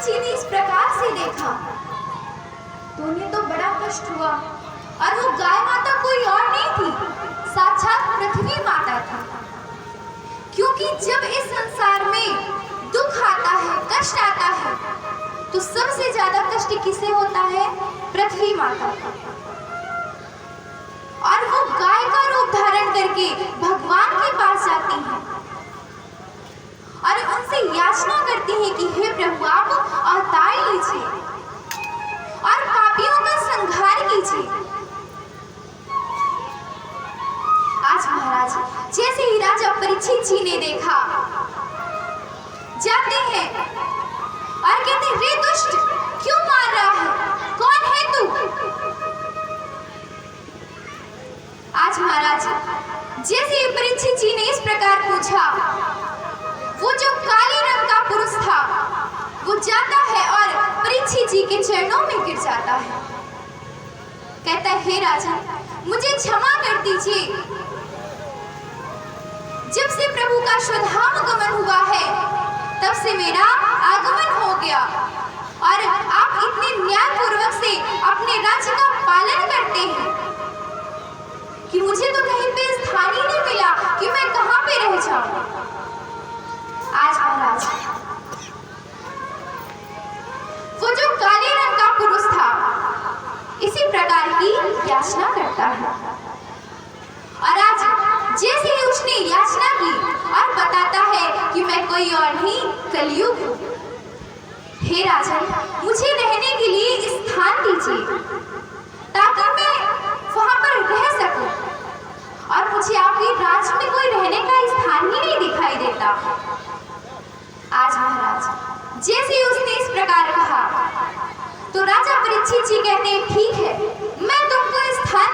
जी ने इस प्रकार से देखा तो उन्हें तो बड़ा कष्ट हुआ। और वो गाय माता कोई और नहीं थी, साक्षात पृथ्वी माता थी। क्योंकि जब इस संसार में दुख आता है, कष्ट आता है, तो सबसे ज्यादा कष्ट किसे होता है? पृथ्वी माता का। और वो गाय का रूप धारण करके भगवान के पास जाती हैं और उनसे याचना करती हैं कि हे प्रभु, आप अवतार लीजिए और पापियों का संहार कीजिए। आज महाराज जैसे ही राजा परीक्षित जी ने देखा, जाते हैं और कहते हैं, रे दुष्ट, क्यों मार रहा है? कौन है तू? आज महाराज जैसे ही परीक्षित जी ने इस प्रकार पूछा, वो जो काले रंग का पुरुष था वो जाता है और परीक्षित जी के चरणों में गिर जाता है। कहता है, हे राजा, मुझे क्षमा कर दीजिए। जब से प्रभु का शुद्धाम गमन हुआ है तब से मेरा आगमन हो गया और आप इतने न्यायपूर्वक से अपने राज्य का पालन करते हैं कि मुझे तो कहीं पे स्थान ही नहीं मिला कि मैं कहां पे रह जाऊं। आज महाराज वो जो काले रंग का पुरुष था इसी प्रकार की याचना करता है। और आज जैसे ही उसने याचना की और बताता है कि मैं कोई और नहीं, कलयुग हूं। हे राजा, मुझे रहने के लिए स्थान दीजिए ताकि मैं वहां पर रह सकूं। और मुझे आपके राज्य में कोई रहने का स्थान ही नहीं दिखाई देता। आज महाराज जैसे ही उसने इस प्रकार कहा तो राजा परीक्षित जी कहते हैं, ठीक है, मैं तुमको स्थान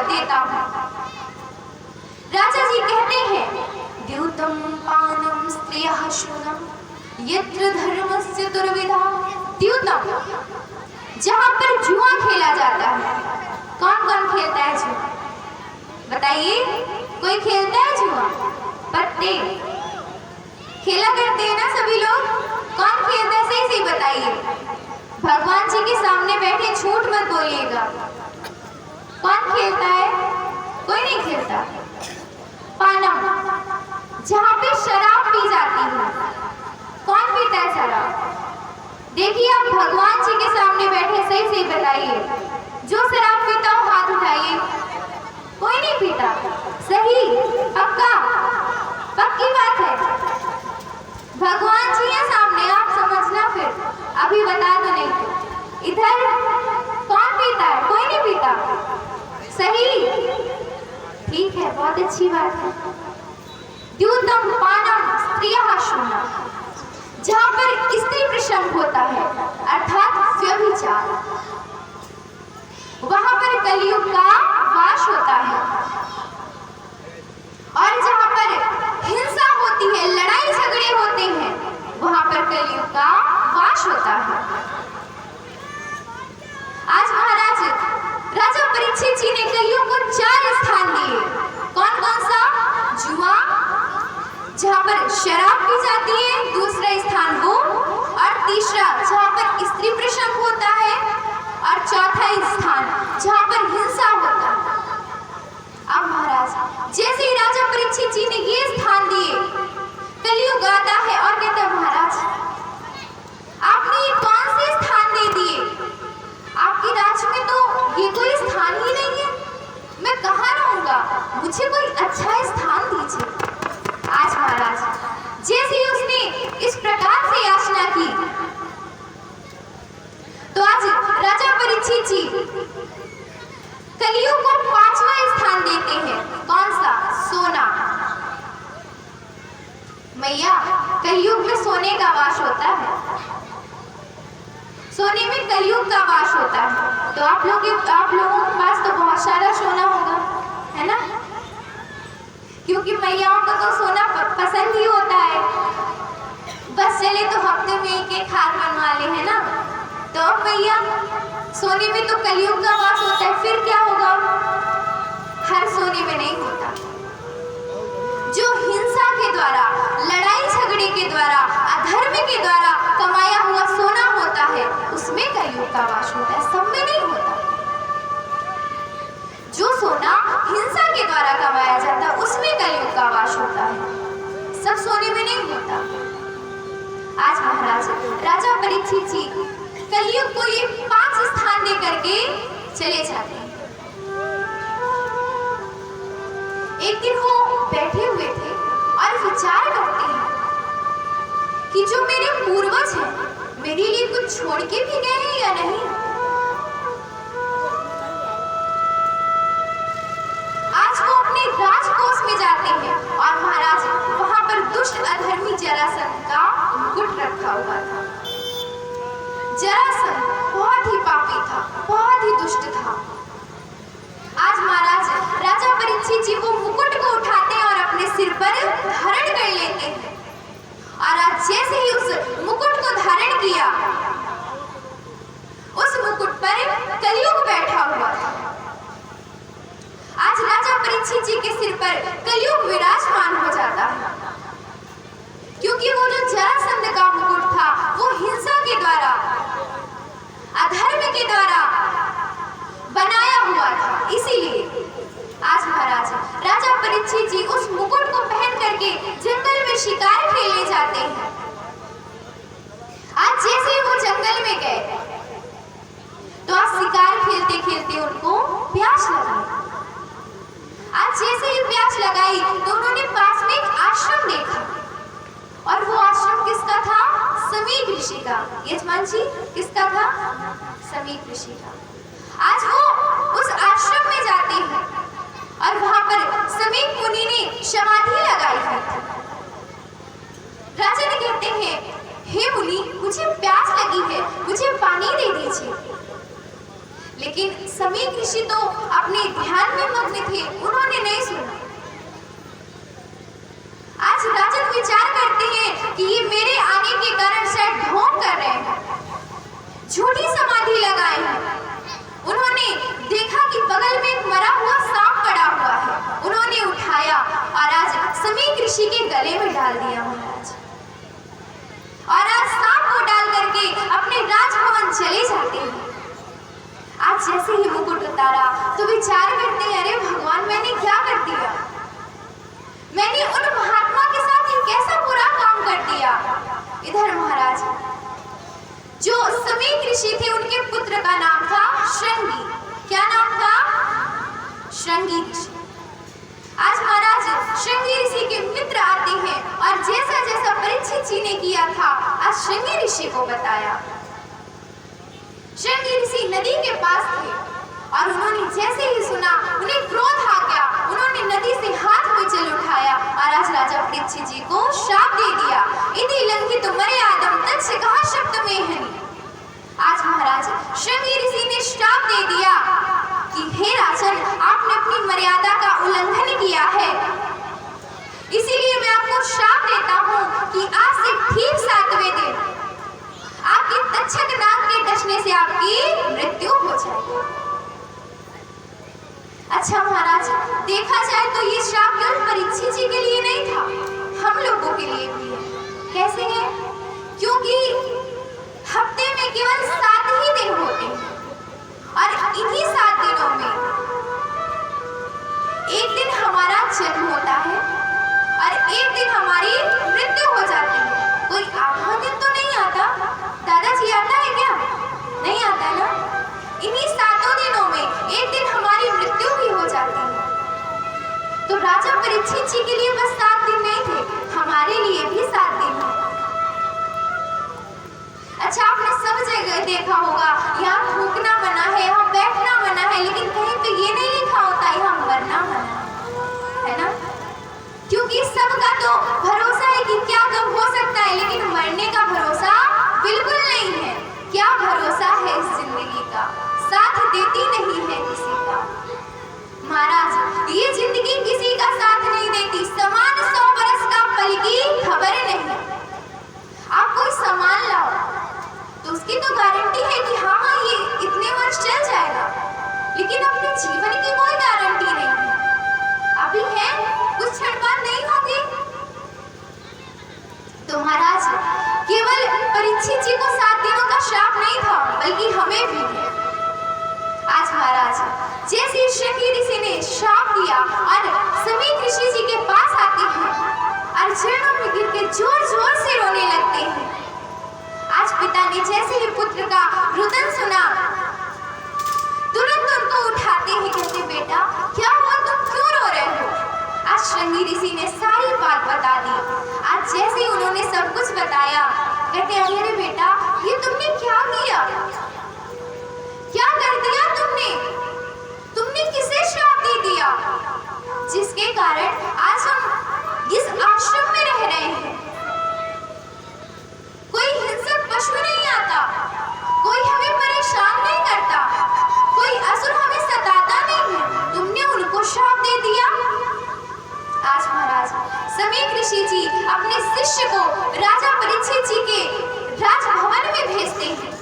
देता हूं। राजा जी कहते हैं, द्यूतम पानम स्त्रियः शूनम यत्र धर्मस्य दुर्विधा। द्यूतम, जहां पर जुआ खेला जाता है। कौन कौन खेलता है जुआ? बताइए, कोई खेलता है जुआ? पत्ते खेला करते हैं ना सभी लोग। कौन खेलता है? सही सही बताइए। भगवान जी के सामने बैठे झूठ मत बोलिएगा। कौन खेलता है? कोई नहीं खेलता। पानम, जहां पे शराब पी जाती है। कौन पीता है शराब? देखिए, आप भगवान जी के सामने बैठे, सही सही बताइए। जो शराब पीता हो हाथ उठाइए। कोई नहीं पीता। सही, पक्का, पक्की बात है। भगवान जी है सामने, आप समझना। फिर अभी बता दो, नहीं तो इधर कौन पीता है? कोई नहीं पीता। सही, ठीक है, बहुत अच्छी बात है। द्यूतम पानम स्त्रियः शूनम, जहां पर स्त्री प्रसंग होता है अर्थात व्यभिचार, वहां पर कलयुग का वास होता है। और जहां पर हिंसा होती है, लड़ाई झगड़े होते हैं, वहां पर कलयुग का वास होता है। आज महाराज राजा परीक्षित जी ने कलयुग को 4 स्थान दिए। कौन कौन सा? जुआ, जहां पर शराब पी जाती है, दूसरा स्थान वो, और तीसरा जहां पर स्त्री प्रसंग होता है, और चौथा स्थान जहां पर हिंसा होता है। अब महाराज जैसे ही राजा परीक्षित जी ने ये स्थान दिए, कलयुग आता है और कहता है, महाराज आपने ये कौन से स्थान दे दिए? आपके राज्य में तो ये कोई स्थान ही नहीं है, मैं कहाँ रहूंगा? मुझे कोई अच्छा स्थान दीजिए। आज महाराज जैसे ही उसने इस प्रकार से याचना की तो आज राजा परीक्षित जी कलयुग को 5वां स्थान देते हैं। कौन सा? सोना। मैया, कलयुग में सोने का वास होता है। सोने में कलयुग का वास होता है। तो आप लोगों के पास तो बहुत सारा सोना होगा, है ना? क्योंकि मैयाओं को तो सोना पसंद ही होता है। बस चले तो हफ्ते में एक हार बनवा ले, है ना? तो मैया, सोने में तो कलयुग का वास होता है, फिर क्या होगा? हर सोने में नहीं होता। जो हिंसा के द्वारा, लड़ाई झगड़े के द्वारा, अधर्म के द्वारा कमाया हुआ सोना होता का वास होता है, सब में नहीं होता। जो सोना हिंसा के द्वारा कमाया जाता है उसमें कलयुग का वास होता है, सब सोने में नहीं होता। आज महाराज राजा परीक्षित जी कलयुग को ये 5 स्थान दे करके चले जाते हैं। एक दिन वो बैठे हुए थे और विचार करते हैं कि जो मेरे पूर्वज हैं मेरे लिए कुछ छोड़ के भी गए हैं या नहीं। आज वो अपने राजकोष में जाते हैं और महाराज वहां पर दुष्ट अधर्मी जरासंध का मुकुट रखा हुआ था। जरासंध बहुत ही पापी था, बहुत ही दुष्ट था। आज महाराज राजा परीक्षित जी वो मुकुट को उठाते हैं और अपने सिर पर धारण कर लेते हैं। और आज जैसे ही उस मुकुट को धारण किया, उस मुकुट पर कलयुग बैठा हुआ था। आज राजा परीक्षित जी के सिर पर कलयुग विराजमान हो जाता है, क्योंकि वो जो जरासंध का मुकुट था वो हिंसा के द्वारा, अधर्म के द्वारा बनाया हुआ था। इसीलिए आज महाराज राजा परीक्षित जी उस मुकुट को पहन करके जंगल में शिकार खेलने जाते हैं। आज जैसे ही वो जंगल में गए तो आज शिकार खेलते खेलते उनको प्यास लगी। आज जैसे ही प्यास लगाई तो उन्होंने पास में एक आश्रम देखा, और वो आश्रम किसका था? समीक ऋषि का। यजमान जी किसका था? समीक ऋषि का। आज वो उस आश्रम में जाते हैं और वहां पर समीक मुनि ने समाधि लगाई है। राजा ने कहते हैं, हे मुनि मुझे प्यास लगी है, मुझे पानी दे दीजिए। लेकिन समीक ऋषि तो अपने ध्यान में मग्न थे, उन्होंने नहीं सुना। आज राजन विचार करते हैं कि ये मेरे आने के कारण शायद ढोंग कर रहे हैं, झूठी समाधि लगाए हैं। उन्होंने देखा कि बगल में एक मरा हुआ सांप पड़ा हुआ है, उन्होंने उठाया और आज समीक ऋषि के गले में डाल दिया महाराज। और आज सांप को डाल करके अपने राजभवन चले जाते हैं। आज जैसे ही मुकुट उतारा तो विचार करते हैं, अरे भगवान मैंने क्या कर दिया, मैंने उन महात्मा के साथ ये कैसा बुरा काम कर दिया। इधर महाराज जो समीक ऋषि थे उनके पुत्र का नाम था श्रृंगी। क्या नाम था? श्रृंगी ऋषि। आज महाराज श्रृंगी ऋषि के मित्र आते हैं और जैसा जैसा परीक्षित जी ने किया था आज श्रृंगी ऋषि को बताया। श्रृंगी ऋषि नदी के पास थे और उन्होंने जैसे ही सुना उन्हें क्रोध आ गया, उन्होंने नदी से हाथ में जल उठाया और आज राजा परीक्षित जी को श्राप दे दिया। इति लंघित मर्यादम तत्सकः शब्दमेहनि। आज महाराज श्रृंगी ऋषि ने श्राप दे दिया कि हे राजन आपने अपनी मर्यादा का उल्लंघन किया है, इसीलिए मैं आपको श्राप देता हूँ कि आज से ठीक 7वें दिन आपकी तक्षक नाग के डसने से आपकी मृत्यु हो जाएगी। अच्छा महाराज देखा जाए तो ये श्राप केवल परीक्षित जी के लिए नहीं था, हम लोगों के लिए भी है। कैसे है? क्योंकि हफ्ते में केवल 7 ही दिन होते हैं और इन्हीं 7 दिनों में एक दिन हमारा जन्म होता है और एक दिन हमारी मृत्यु हो जाती है। कोई आधा दिन तो नहीं आता। दादाजी आता है क्या? नहीं आता है ना। इन्हीं 7 दिनों में एक दिन हमारी मृत्यु भी हो जाती है। तो राजा परीक्षित जी के लिए बस 7 दिन नहीं थे, हमारे लिए भी 7 दिन है। अच्छा आपने सब जगह देखा होगा यहाँ थूकना मना है, यहाँ बैठना मना है, लेकिन कहीं पे ये नहीं लिखा होता यहाँ मरना मना है ना। क्योंकि सबका तो भरोसा है कि क्या कब हो सकता है, लेकिन मरने का भरोसा बिल्कुल नहीं है। क्या भरोसा है इस जिंदगी का, साथ देती नहीं है किसी का। महाराज ये जिंदगी किसी का साथ नहीं देती। समान 100 बरस का पल की खबर नहीं। आप कोई सामान लाओ तो उसकी तो गारंटी है कि हाँ हाँ ये इतने वर्ष चल जाएगा, लेकिन अपने जीवन की कोई गारंटी नहीं है। अभी है कुछ क्षण बाद नहीं होगी। तो महाराज केवल परीक्षित जी को 7 दिनों का श्राप नहीं था, बल्कि हमें भी जोर जोर से रोने लगते हैं। आज पिता ने जैसे ही पुत्र का रुदन सुना, तुरंत उनको उठाते हैं, कहते बेटा क्या हुआ, तुम क्यों रो रहे हो? आज श्रृंगी ऋषि ने सारी बात बता दी। आज जैसे ही उन्होंने सब कुछ बताया, कहते अरे बेटा ये तुमने क्या किया, क्या कर दिया तुमने? तुमने किसे श्राप दे दिया जिसके कारण आज हम इस आश्रम में रह रहे हैं? कोई हिंसक पशु नहीं आता, कोई हमें परेशान नहीं करता, कोई असुर हमें सताता नहीं है, तुमने उनको श्राप दे दिया। आज महाराज समीक ऋषि जी अपने शिष्य को राजा परीक्षित जी के राजभवन में भेजते हैं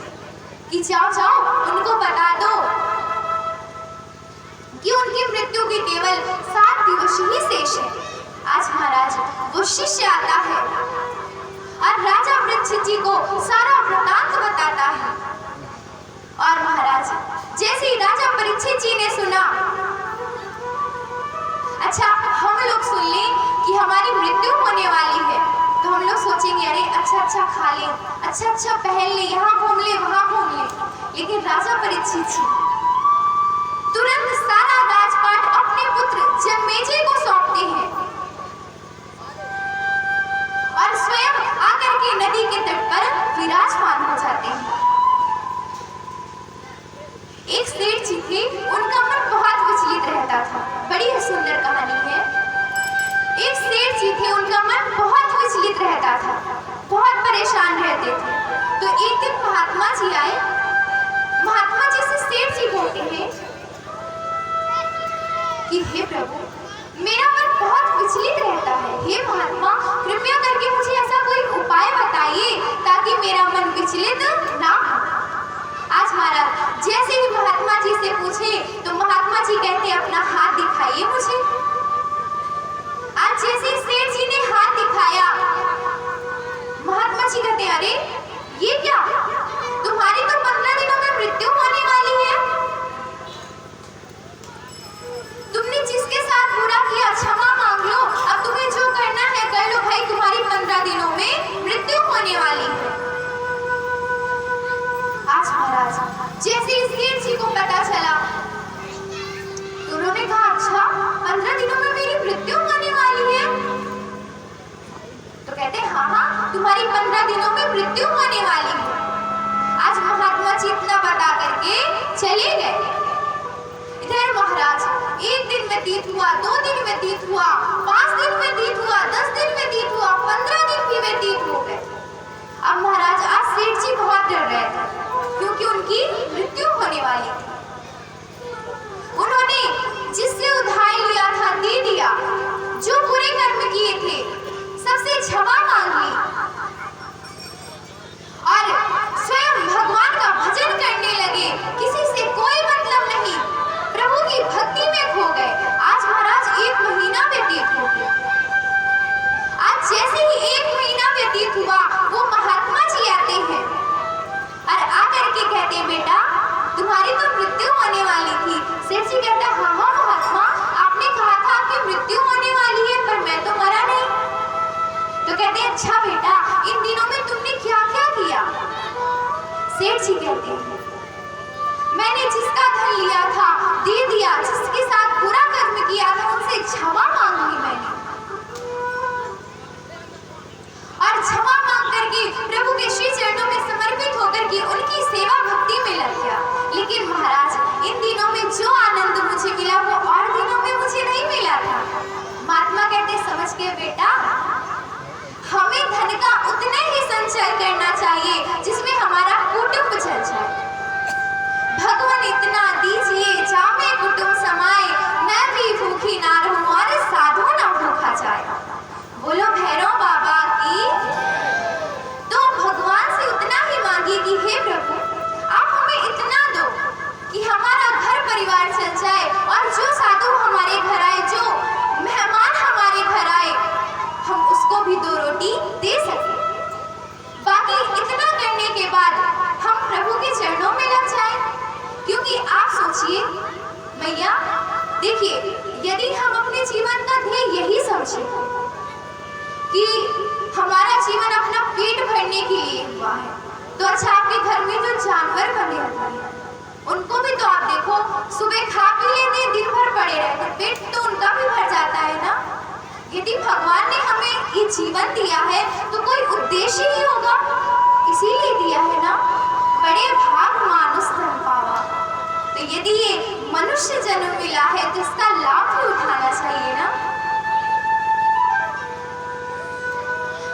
कि जाओ जाओ उनको बता दो कि उनकी मृत्यु की केवल 7 दिवस ही शेष है। आज महाराज वो शिष्य आता है और राजा परीक्षित जी को सारा वृतांत बताता है। और महाराज जैसे ही राजा परीक्षित जी ने सुना, अच्छा हम लोग सुन लें कि हमारी मृत्यु होने वाली है तो हम लोग सोचेंगे अरे अच्छा खा ले, अच्छा पहन ले, यहाँ घूम ले, वहां घूम ले। लेकिन राजा परीक्षित जी तुरंत सारा राजपाट अपने पुत्र जन्मेजय को सौंपते हैं और स्वयं आकर के नदी के तट पर विराजमान हो जाते हैं। एक सेठ जी थे, उनका मन बहुत विचलित रहता था। बड़ी ही सुंदर कहानी है। एक सेठ जी थे, उनका मन बहुत विचलित रहता था, बहुत परेशान रहते थे। तो एक दिन महात्मा जी आए। महात्मा जी से सेठ जी बोलते हैं कि हे प्रभु मेरा मन बहुत विचलित रहता है, हे महात्मा कृपया करके मुझे ऐसा कोई उपाय बताइए ताकि मेरा मन विचलित ना हो। आज महाराज जैसे ही महात्मा जी से पूछे तो महात्मा जी कहते अपना हाथ दिखाइए मुझे। आज जैसे ही सेठ जी ने हाथ दिखाया, महात्मा जी कहते अरे ये क्या, तुम्हारी तो 15 दिनों में मृत्यु होने वाली है, तुमने जिसके साथ बुरा किया क्षमा मांग लो, अब तुम्हें जो करना है कर लो भाई, तुम्हारी 15 दिनों में मृत्यु होने वाली है। आज महाराज जैसे इस सेठ जी को पता चला तो उन्होंने कहा अच्छा 15 दिनों में मेरी मृत्यु होने वाली है? तो कहते हाँ तुम्हारी 15 दिनों में मृत्यु होने वाली है। आज महात्मा जी इतना बता करके चले गए। इधर महाराज एक दिन व्यतीत हुआ, 2 दिन व्यतीत हुआ, 5 दिन व्यतीत हुआ, 10 दिन व्यतीत हुआ, 15 दिन भी व्यतीत हो गए। अब महाराज आज सेठ जी बहुत डर रहे थे क्योंकि उनकी मृत्यु होने वाली थी। उन्होंने जिससे उधार लिया था दे दिया, जो बुरे कर्म किए थे सबसे क्षमा मांग ली और स्वयं भगवान का भजन करने लगे। किसी से कोई मतलब नहीं, प्रभु की भक्ति में खो गए। आज महाराज 1 महीना व्यतीत हो गया। आज जैसे ही 1 महीना व्यतीत हुआ वो महात्मा जी आते हैं और आकर के कहते बेटा तुम्हारी तो मृत्यु होने वाली थी। सेठ जी कहता हाँ महात्मा आपने कहा था आपकी मृत्यु होने वाली है पर मैं तो मरा नहीं। तो कहते अच्छा बेटा इन दिनों में तुमने क्या क्या किया? सेठ जी कहते हैं मैंने जिसका धन लिया था दे दिया, जिसके साथ बुरा कर्म किया था उनसे क्षमा मांग ली मैंने और क्षमा मांग करके प्रभु के श्री चरणों में समर्पित होकर के उनकी सेवा भक्ति में लग गया। लेकिन महाराज इन दिनों में जो आनंद मुझे मिला वो और दिनों में मुझे नहीं मिला था। महात्मा कहते समझ के बेटा हमें धन का उतना ही संचय करना चाहिए जिसमें हमारा कुटुंब चल जाए। भगवान इतना दीजिए जामे कुटुंब समाए, मैं भी भूखी ना रहूं और साधु ना भूखा जाए। बोलो भैरव बाबा की। तो भगवान से उतना ही मांग लेने के लिए हुआ है। तो अच्छा, आपके घर में जो जानवर बने हुए हैं उनको भी तो आप देखो, सुबह खा पी लेते हैं, दिन भर पड़े रहते हैं, पेट तो उनका भी भर जाता है ना। यदि भगवान ने हमें ये जीवन दिया है तो कोई उद्देश्य ही होगा, इसीलिए दिया है ना। बड़े भाग मानुष धन पावा। तो यदि ये मनुष्य जन्म मिला है तो इसका लाभ भी उठाना चाहिए ना।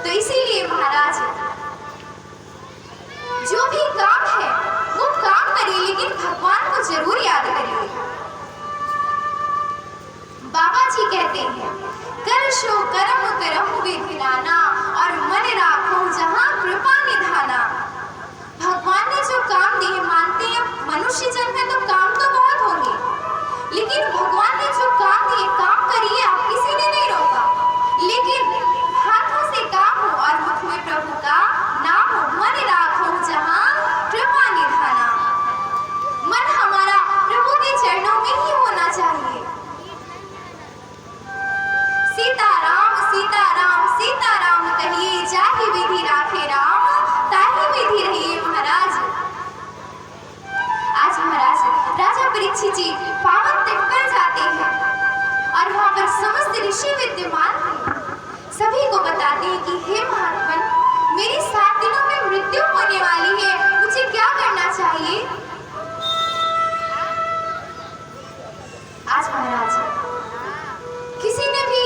तो इसीलिए महाराज, जो भी काम है वो काम करिए, लेकिन भगवान को जरूर याद करिए। बाबा जी कहते हैं, कर शो कर्म करहु विधिनाना, और मन राखो जहां कृपा निधाना। भगवान ने जो काम दिए, मानते हैं मनुष्य जन्म है तो काम तो बहुत होंगे, लेकिन भगवान ने जो काम दिए, काम करिए आप, किसी ने नहीं रोका, लेकिन हाथों से काम हो और मुख में प्रभु का नाम हो। मन राखो जहां कृपा निधाना। मन हमारा प्रभु के चरणों में ही होना चाहिए। सीताराम सीताराम सीताराम कहिए, जाहि विधि राखे राम, ताहि विधि रहिए। महाराज, आज महाराज राजा परीक्षित जी पावन तट पर जाते हैं और वहां पर समस्त ऋषि विद्यमान हैं। सभी को बताते हैं कि हे महात्मन, मेरी 7 दिनों में मृत्यु होने वाली है, मुझे क्या करना चाहिए। आज महाराज किसी ने भी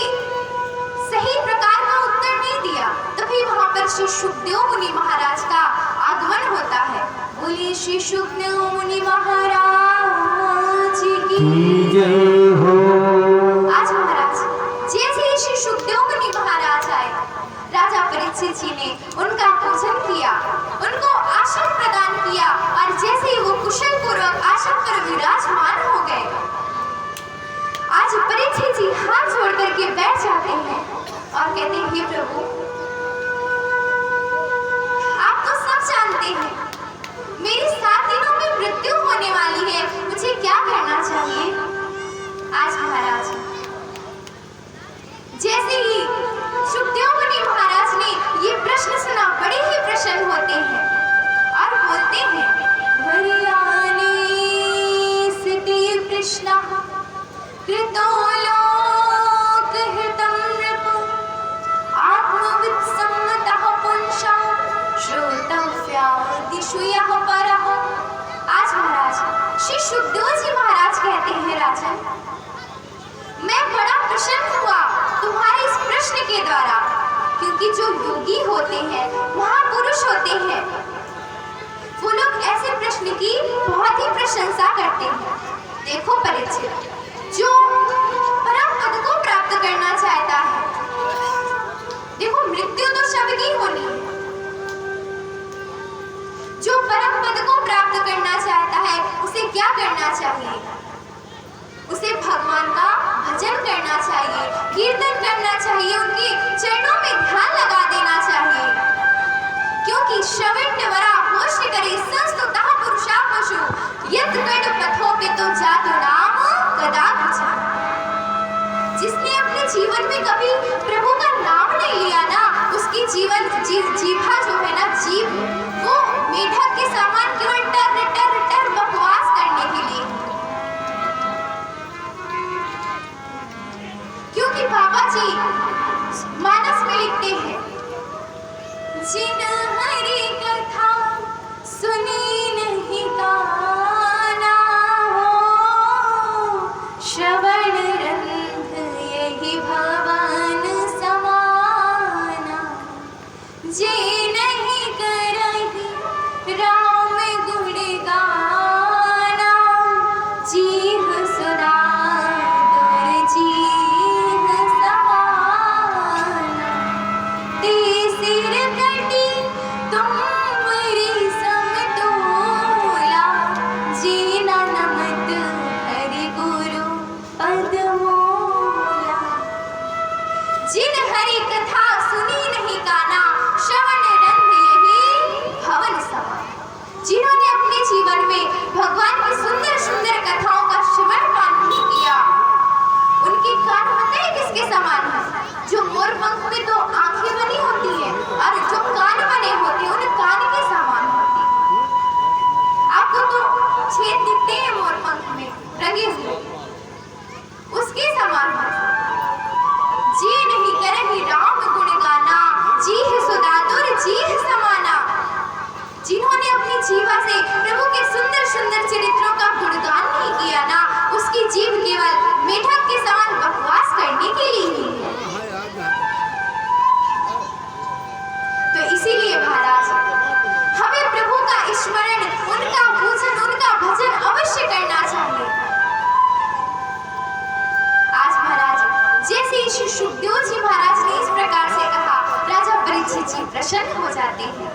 सही प्रकार का उत्तर नहीं दिया। तभी वहां पर श्री शुकदेव मुनि महाराज का आगमन होता है। बोलिए श्री शुकदेव मुनि महाराज की जय हो। आज महाराज जैसे ही श्री शुकदेव मुनि महाराज आए, राजा परीक्षित जी ने उनका पूजन किया, उनको आसन प्रदान किया, और जैसे ही वो कुशल पूर्वक आसन पर विराजमान हो गए, आज परीक्षित जी हाथ जोड़ करके बैठ जाते हैं और कहते हैं, हे प्रभु, आप तो सब जानते हैं मेरी 7 दिनों में मृत्यु होने वाली है, मुझे क्या करना चाहिए। आज महाराज जैसे ही शुकदेव मुनि महाराज ने ये प्रश्न सुना, बड़े ही प्रसन्न होते हैं और बोलते हैं, हरियाणे स्थिति कृष्ण कृतो लोक हितं नृपो, आत्मवित् सम्मतः पुंसां श्रोतव्या दिशु यः परः। आज महाराज श्री शुकदेव जी महाराज कहते हैं, राजन, मैं बड़ा प्रसन्न हुआ तुम्हारे इस प्रश्न के द्वारा, क्योंकि जो योगी होते हैं, महापुरुष होते हैं, वो लोग ऐसे प्रश्न की बहुत ही प्रशंसा करते हैं। देखो परीक्षित, जो परम पद को प्राप्त करना चाहता है, देखो मृत्यु तो सबकी होनी है, जो परम पद को प्राप्त करना चाहता है उसे क्या करना चाहिए, उसे भगवान का भजन करना चाहिए, कीर्तन करना चाहिए, उनके चरणों में ध्यान लगा देना चाहिए, क्योंकि श्रवण वरा होश करे संस्तुतः पुरुषा पशु, यत् कड पथोपितो जातु नाम कदा बुझा। जिसने अपने जीवन में कभी प्रभु का नाम नहीं लिया ना, उसकी जीभा जो है ना, जीभ वो मेढक के समान केवल टर टर टर बकवास करने के लिए। क्योंकि बाबा जी मानस में लिखते हैं, जिन हरि कथा सुनी नहीं काना हो, श्रवण रंग यही भवन समाना, जे नहीं करहि राम गुण गाना, जीह सुरा दुर्जीह समाना, तीसिर कटी तुम्हारी समतोला, जीना नमत हरि गुरु पदमोला। जिन हरि कथा सुनी नहीं काना, श्रवण रंग यही भवन समा। जिन्होंने अपने जीवन में भगवान की सुंदर सुंदर कथाओं का श्रवण पान नहीं किया, उनके उनके कान पता है किसके समान है? जो मोर पंख में दो आंखें बनी होती है और जो कान बने होते हैं उन कान के समान होती है। आपको तो छेद दिखते हैं मोर पंख में रंगे हुए, उसके समान है। जी नहीं करेंगे राम गुण गाना, जी है सुदातुर जी है समाना। जिन्होंने अपनी जीवा से प्रभु के सुंदर सुंदर चरित्रों का गुणगान नहीं किया ना, उसकी जीव केवल मेढक के समान बकवास करने के लिए ही है। तो इसीलिए महाराज हमें प्रभु का स्मरण, उनका पूजन, उनका भजन अवश्य करना चाहिए। आज महाराज जैसे श्री सुखदेव जी महाराज ने इस प्रकार से कहा, राजा परीक्षित जी प्रसन्न हो जाते हैं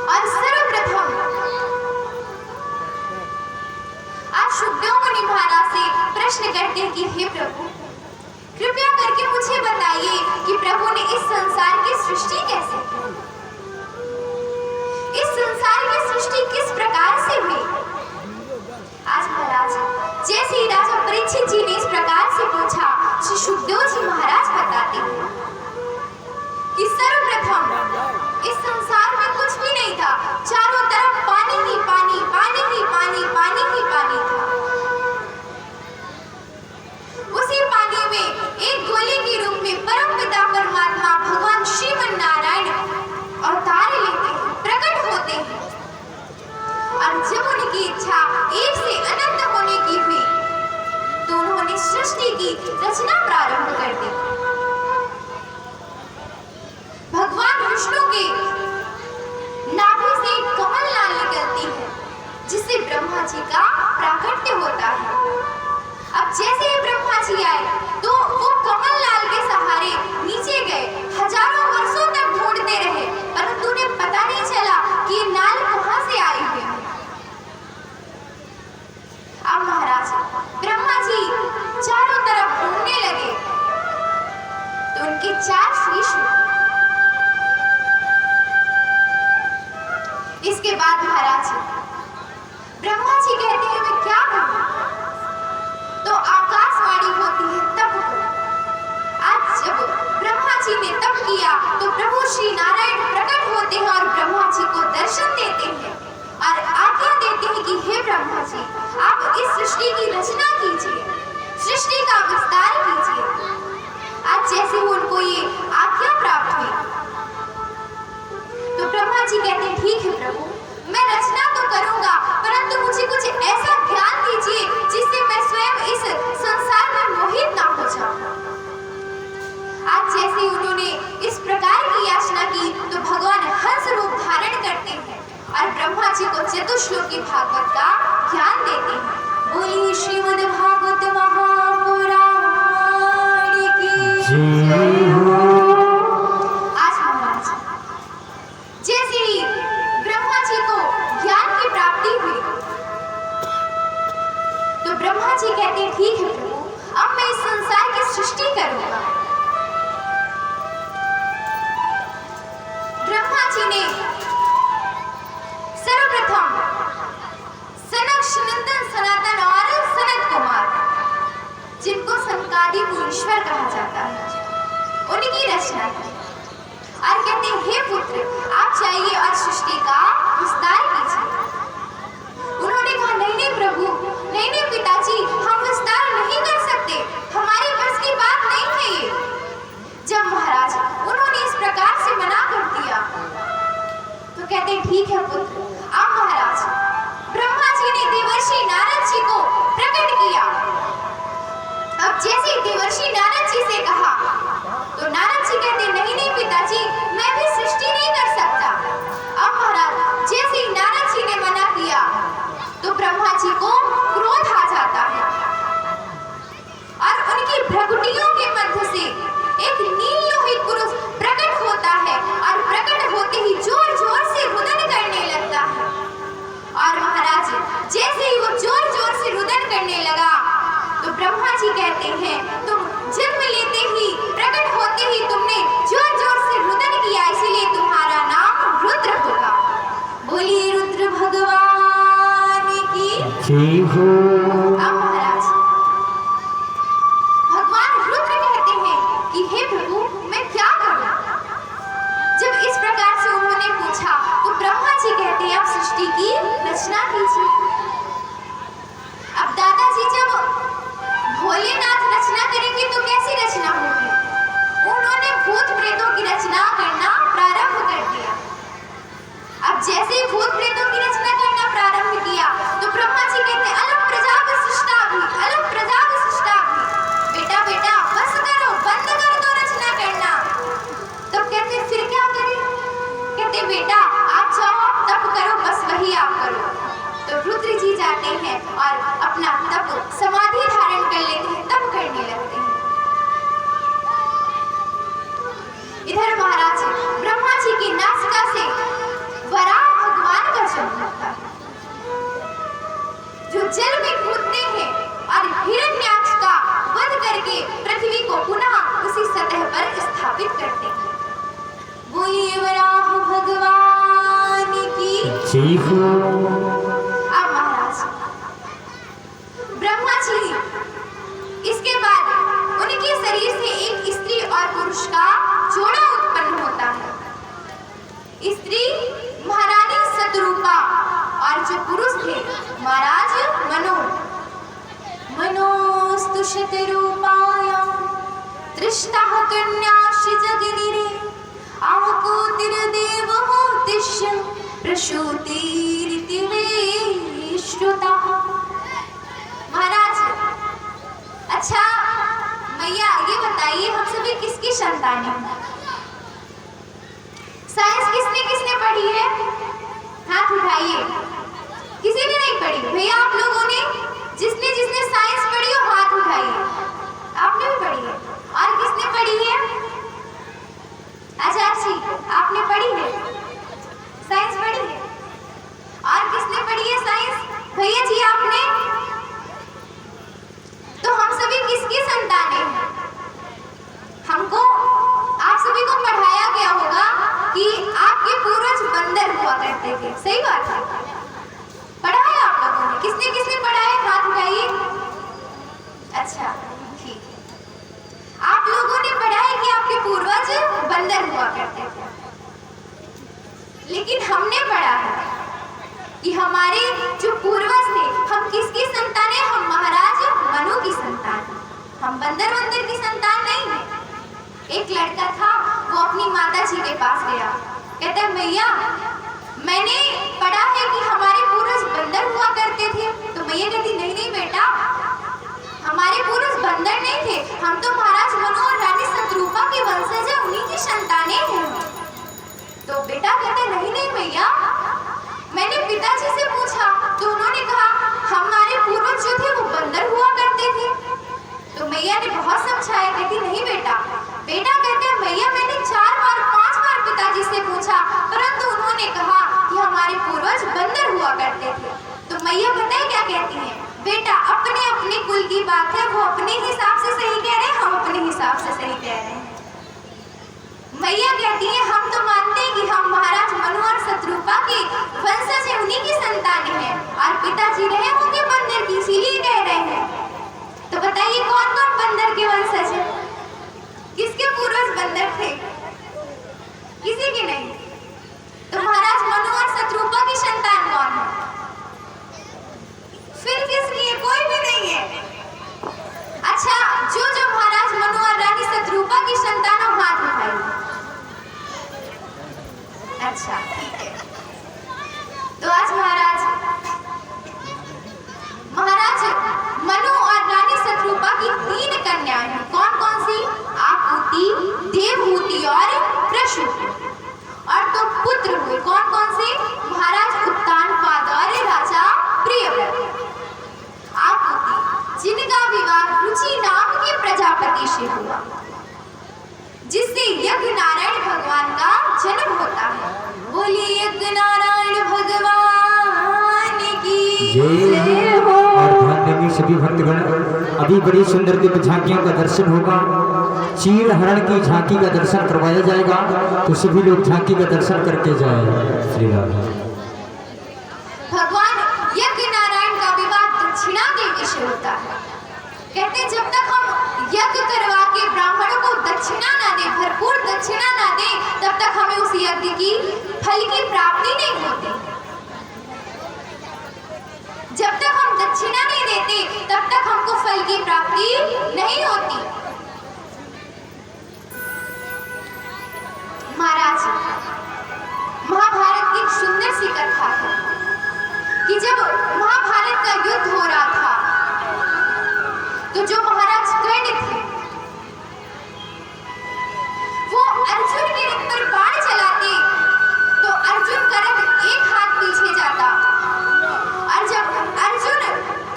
और सर्वप्रथम आज सुखदेव मुनि महाराज से प्रश्न करते हैं कि हे प्रभु, कृपया करके मुझे बताइए कि प्रभु ने इस संसार की सृष्टि कैसे की? इस संसार की सृष्टि किस प्रकार से हुई? आज महाराज जैसे ही राजा परीक्षित जी ने इस प्रकार से पूछा, श्री सुखदेव जी महाराज बताते हैं कि सर्वप्रथम इस संसार में कुछ भी नहीं था, चारों तरफ पानी ही पानी, पानी ही पानी, पानी ही पानी था। उसी पानी में एक गोले के रूप में परमपिता परमात्मा भगवान श्रीमन नारायण अवतार लेते हैं, प्रकट होते हैं। और जब उनकी इच्छा एक से अनंत होने की हुई तो उन्होंने सृष्टि की रचना प्रारंभ कर दी। भगवान विष्णु के नाभि से कमल लाल निकलती है जिससे ब्रह्मा जी का प्राकट्य होता है। अब जैसे ही ब्रह्मा जी आए तो वो कमल लाल के सहारे नीचे गए, हजारों वर्षों तक ढूंढते रहे, परंतु उन्हें पता नहीं चला कि ये नाल कहां से आए हुए हैं। अब महाराज ब्रह्मा जी चारों तरफ ढूंढने लगे तो उनके चार शीश हुए। इसके बाद महाराज ब्रह्मा जी कहते हैं मैं क्या करूं? तो आकाशवाणी होती है तप को। आज जब ब्रह्मा जी ने तप किया तो प्रभु श्री नारायण प्रकट होते हैं और ब्रह्मा जी को दर्शन देते हैं और आज्ञा देते हैं कि हे ब्रह्मा जी, आप इस सृष्टि की रचना कीजिए, सृष्टि का विस्तार कीजिए। आज जैसे उनको ये आज्ञा प्राप्त हुई तो ब्रह्मा जी कहते हैं ठीक है प्रभु, मैं रचना तो करूंगा, परंतु मुझे कुछ ऐसा ज्ञान दीजिए जिससे मैं स्वयं इस संसार में मोहित ना हो जाऊं। आज जैसे ही उन्होंने इस प्रकार की याचना की तो भगवान हंस रूप धारण करते हैं और ब्रह्मा जी को चतुश्लोकी भागवत का ज्ञान देते हैं। बोलिए श्रीमद् भागवत महापुराण की जय हो। आज महाराज जैसे ही ब्रह्मा जी को ज्ञान की प्राप्ति हुई तो ब्रह्मा जी कहते हैं ठीक है प्रभु, अब मैं इस संसार की सृष्टि करूंगा। ब्रह्मा जी ने सर्वप्रथम सनक, सनंदन, सनातन और सनत कुमार, जिनको सनकादि मुनीश्वर कहा जाता है, उनकी रचना की और कहते हैं हे पुत्र, आप जाइए और सृष्टि का विस्तार कीजिए। उन्होंने कहा नहीं नहीं प्रभु, नहीं नहीं पिताजी, हम विस्तार नहीं कर सकते, हमारी बस की बात नहीं है ये। जब महाराज उन्होंने इस प्रकार से मना कर दिया तो कहते हैं ठीक है पुत्र। अब महाराज ब्रह्मा जी ने देवर्षि नारद जी को प्रकट किया। अब जैसे ही देवर्षि नारद जी से कहा तो नारद जी कहते नहीं नहीं पिताजी, मैं भी सृष्टि नहीं कर सकता। अब महाराज जैसे ही नारद जी ने मना किया तो ब्रह्मा जी को क्रोध आ जाता है और उनकी भ्रकुटियों के मध्य से एक नील लोहित पुरुष प्रकट होता है और प्रकट होते ही जोर जोर से रुदन करने लगता है। और महाराज जैसे ही वो जोर जोर से रुदन करने लगा तो ब्रह्मा जी कहते हैं तुम जन्म लेते ही, प्रकट होते ही तुमने जोर जोर से रुदन किया, इसीलिए तुम्हारा नाम रुद्र होगा। बोलिए रुद्र भगवान की जय हो। अब महाराज भूत प्रेतों की रचना करना प्रारंभ किया तो ब्रह्मा जी कहते अलम प्रजा विशिष्टाभि, अलम प्रजा विशिष्टाभि, बेटा बेटा बस करो, बंद कर दो रचना करना। तो कहते फिर क्या करें? कहते बेटा आप जाओ तप करो, बस वही आप करो। तो रुद्र जी जाते हैं और अपना तप समाधि धारण कर लेते हैं, तप करने लगते हैं। इधर महाराज ब्रह्मा जी की नासिका से वराह भगवान का जन्म होता है, जो जल में कूदते हैं और हिरण्याक्ष का वध करके पृथ्वी को पुनः उसी सतह पर स्थापित करते हैं। बोलिए वराह भगवान की जय हो। अब महाराज ब्रह्मा जी इसके बाद उनके शरीर से एक स्त्री और पुरुष का जोड़ा उत्पन्न होता है। स्त्री महारानी शतरूपा और जो पुरुष थे महाराज मनो। मनोस्तु शतरूपायां तृष्टाः कन्याश्च जगनिरे आकोतिर्देवहोतिष्य प्रसूतिरिति मे श्रुतः। महाराज अच्छा मैया ये बताइए हम सभी किसकी संतान हैं? साइंस किसने किसने पढ़ी है? हाथ उठाइए। किसी ने नहीं पढ़ी? भैया आप लोगों ने जिसने जिसने साइंस पढ़ी हो हाथ उठाइए। आपने भी पढ़ी है? और किसने पढ़ी है? आचार्य जी आपने पढ़ी है? साइंस पढ़ी है? और किसने पढ़ी है साइंस? भैया जी आपने? तो हम सभी किसकी संतानें हैं? हमको आप सभी को पढ़ाया गया होगा कि आपके पूर्वज बंदर हुआ करते थे, सही बात है? पढ़ा है आप लोगों ने? किसने किसने पढ़ा है? हाथ उठाइए। अच्छा ठीक, आप लोगों ने पढ़ा है कि आपके पूर्वज बंदर हुआ करते थे, लेकिन हमने पढ़ा है कि हमारे जो पूर्वज थे हम किसकी संतान है? हम महाराज मनु की संतान। हम बंदर की संतान नहीं है। एक लड़का था वो अपनी माता जी के पास गया, कहता है मैया मैंने पढ़ा है कि हमारे पूर्वज बंदर हुआ करते थे। तो मैया कहती नहीं नहीं बेटा हमारे पूर्वज बंदर नहीं थे, हम तो महाराज मनु और रानी शतरूपा के वंशज हैं, उन्हीं की संतानें हैं। तो बेटा कहते नहीं नहीं मैया मैंने पिताजी से पूछा तो उन्होंने कहा हमारे पूर्वज जो थे वो बंदर हुआ करते थे। तो मैया ने बहुत समझाया, कहती नहीं बेटा बेटा कहते मैया मैंने 4 बार 5 बार पिताजी से पूछा परंतु उन्होंने कहा कि हमारे पूर्वज बंदर हुआ करते थे। तो मैया पता है क्या कहती हैं? बेटा अपने अपने कुल की बात है, वो अपने हिसाब से सही कह रहे हैं, हम अपने हिसाब से सही कह रहे हैं। मैया कहती है हम तो मानते हैं कि हम महाराज मनु और शतरूपा के वंशज हैं, उन्हीं की संतानें हैं और पिताजी रहे होंगे बंदर की, इसीलिए कह रहे हैं। तो बताइए कौन कौन बंदर के वंशज हैं? किसके पूर्वज बंदर थे? किसी के नहीं। तो महाराज मनु और शतरूपा की संतान कौन है? फिर किसकी है? कोई भी नहीं है। अच्छा जो जो महाराज मनु और रानी शतरूपा की संतान हो हाथ उठाइए। अच्छा ठीक है। तो आज महाराज मनु और रानी शतरूपा की 3 कन्याएं हैं। कौन कौन सी? आकुति, देवहूति और प्रसूति। और तो पुत्र हुए कौन कौन से? महाराज उत्तानपाद और राजा प्रियव्रत। आकुति जिनका विवाह रुचि नाम के प्रजापति से हुआ, जिससे यज्ञ नारायण भगवान का जन्म होता है। बोलिए यज्ञ नारायण भगवान की जय हो। और ध्यान देंगे सभी भक्तगण, अभी बड़ी सुंदर दिव्य झांकियों का दर्शन होगा। चीर हरण की झांकी का दर्शन करवाया जाएगा, तो सभी लोग झांकी का दर्शन करके जाए। श्री राम। भगवान यज्ञ नारायण का विवाह दक्षिणा देवी से होता है। कहते जब तक हम यज्ञ करवा के ब्राह्मणों को दक्षिणा ना दे, भरपूर दक्षिणा ना दे, तब तक हमें उस यज्ञ की फल की प्राप्ति नहीं होती। जब तक हम दक्षिणा नहीं देते तब तक हमको फल की प्राप्ति नहीं होती। महाराज महाभारत की एक सुंदर सी कथा कि जब महाभारत का युद्ध हो रहा था तो जो महाराज कर्ण थे वो अर्जुन के रथ पर बाण चलाते तो अर्जुन का रथ एक हाथ पीछे जाता, और जब अर्जुन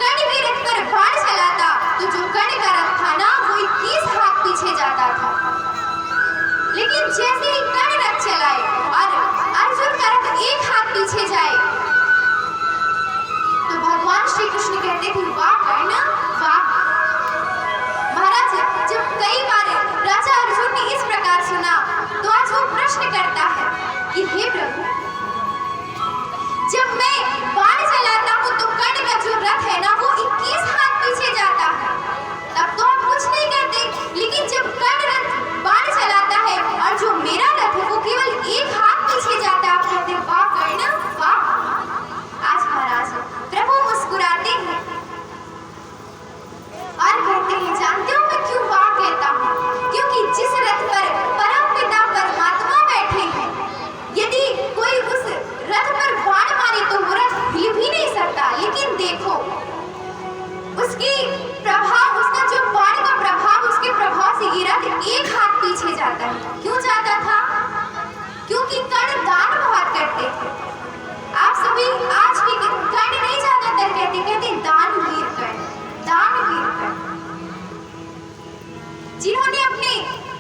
कर्ण के रथ पर बाण चलाता तो जो कर्ण का रथ था ना वो 21 हाथ पीछे जाता था। लेकिन जैसे ही कर्ण रथ चलाए और अर्जुन का रथ एक हाथ पीछे जाए तो भगवान श्री कृष्ण कहते थे वाह कर्ण वाह। महाराज जब कई बार राजा अर्जुन ने इस प्रकार सुना तो आज वो प्रश्न करता है कि हे प्रभु, जब मैं बाण चलाता हूँ तो कर्ण का जो रथ है ना वो 21 हाथ पीछे जाता है, तब तो हम कुछ नहीं करते। लेकिन जब कर्ण रथ बाण चलाता है और जो मेरा रथ है वो केवल एक हाथ पीछे जाता है, आप कहते हैं वाह कर्ण वाह। आज महाराज प्रभु मुस्कुराते हैं और कहते हैं जानते हो मैं क्यों वाह कहता हूँ, क्योंकि जिस रथ पर परम पिता परमात्मा बैठे हैं यदि कोई उस रथ पर बाण मारे तो वो रथ हिल भी नहीं सकता, लेकिन देखो उसकी प्रभाव, उसका जो बाण का प्रभाव, उसके प्रभाव से ये रथ एक हाथ पीछे जाता है। क्यों जाता था? क्योंकि कर्ण दान बहुत करते थे। आप सभी आज भी कर्ण नहीं ज्यादातर कहते दानवीर कर्ण, दानवीर कर्ण, जिन्होंने अपने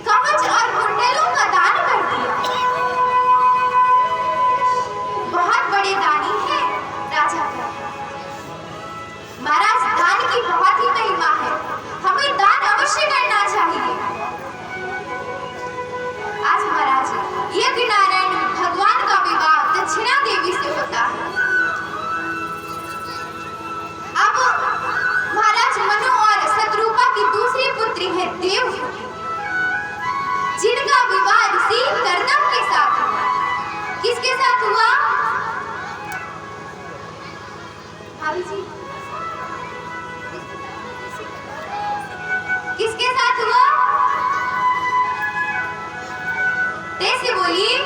कवच और कुंडलों का दान कर दिया। बहुत बड़े दानी है राजा का। महाराज दान की बहुत ही महिमा है, हमें दान अवश्य करना चाहिए। आज महाराज यज्ञ नारायण भगवान का विवाह दक्षिणा देवी से होता है। अब महाराज मनु और शत्रुपा की दूसरी पुत्री है देवहूति, जिनका विवाह ऋषि कर्दम के साथ हुआ। किसके साथ हुआ? भाभी जी किसके साथ हुआ? कैसे बोलिए?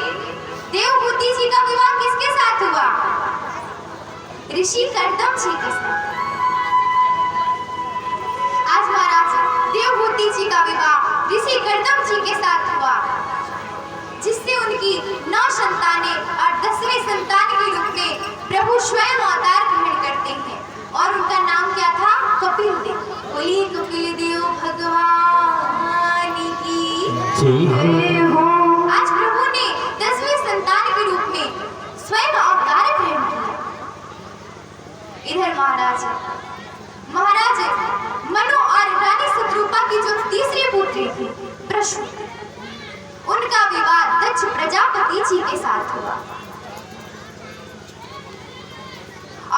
देवहूति जी का विवाह किसके साथ हुआ? ऋषि कर्दम जी के साथ। आज महाराज देवहूति जी का विवाह ऋषि कर्दम जी के साथ हुआ, जिससे उनकी 9 संतानें और 10वें संतान के रूप में प्रभु स्वयं अवतार ग्रहण करते हैं। और उनका नाम क्या था? कपिल देव। बोलिए कपिल देव भगवान की जय हो। आज प्रभु ने 10वें संतान के रूप में स्वयं अवतार ग्रहण किया। इधर महाराज मनु और रानी शत्रुपा की जो तीसरी पुत्री थी प्रसूति, उनका विवाह दक्ष प्रजापति जी के साथ हुआ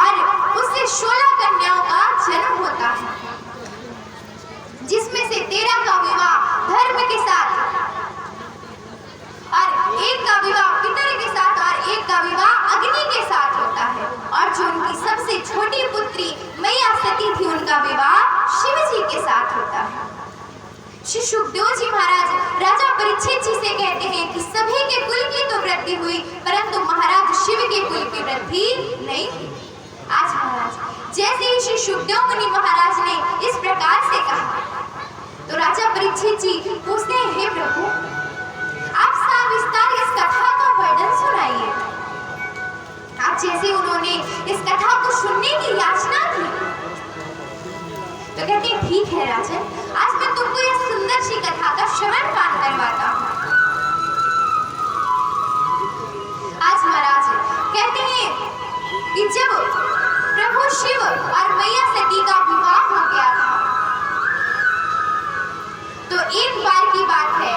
और उससे 16 कन्याओं का जन्म होता है, जिसमें से 13 का विवाह धर्म के साथ और एक का विवाह पितर के साथ और एक का विवाह अग्नि के साथ होता है। और जो उनकी सबसे छोटी पुत्री मैया सती थी, उनका विवाह शिव जी के साथ होता है। श्री सुखदेव जी महाराज राजा परीक्षित जी से कहते हैं कि सभी के कुल की तो वृद्धि हुई, परंतु महाराज शिव के कुल की वृद्धि नहीं हुई। आज महाराज जैसे ही श्री सुखदेव मुनि महाराज ने इस प्रकार से कहा तो राजा परीक्षित जी पूछते हैं हे प्रभु, आप सविस्तार इस कथा का वर्णन सुनाइए। आप जैसे उन्होंने इस कथा को सुनने की याचना की तो कहते हैं ठीक है राजन, आज मैं तुमको यह सुंदर सी कथा का श्रवण पान करवाता हूँ। आज महाराज कहते हैं कि जब प्रभु शिव और मैया सती का विवाह हो गया था तो एक बार की बात है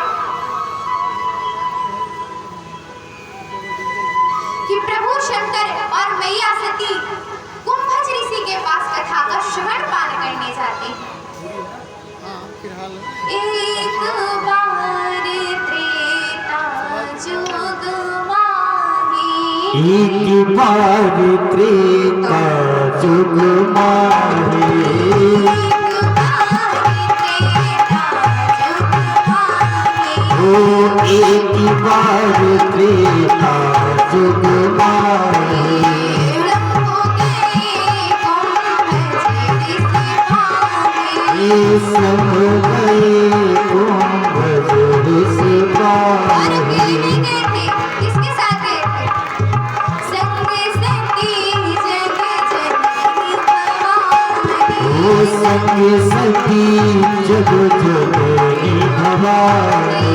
कि प्रभु शंकर और मैया सती कुंभज ऋषि के पास कथा का श्रवण पान करने जाते हैं। एक बार त्रेता जुग माही, एक बार त्रेता जुग माही, एक बार त्रेता जुग माही, संग सखी जग जननी भवानी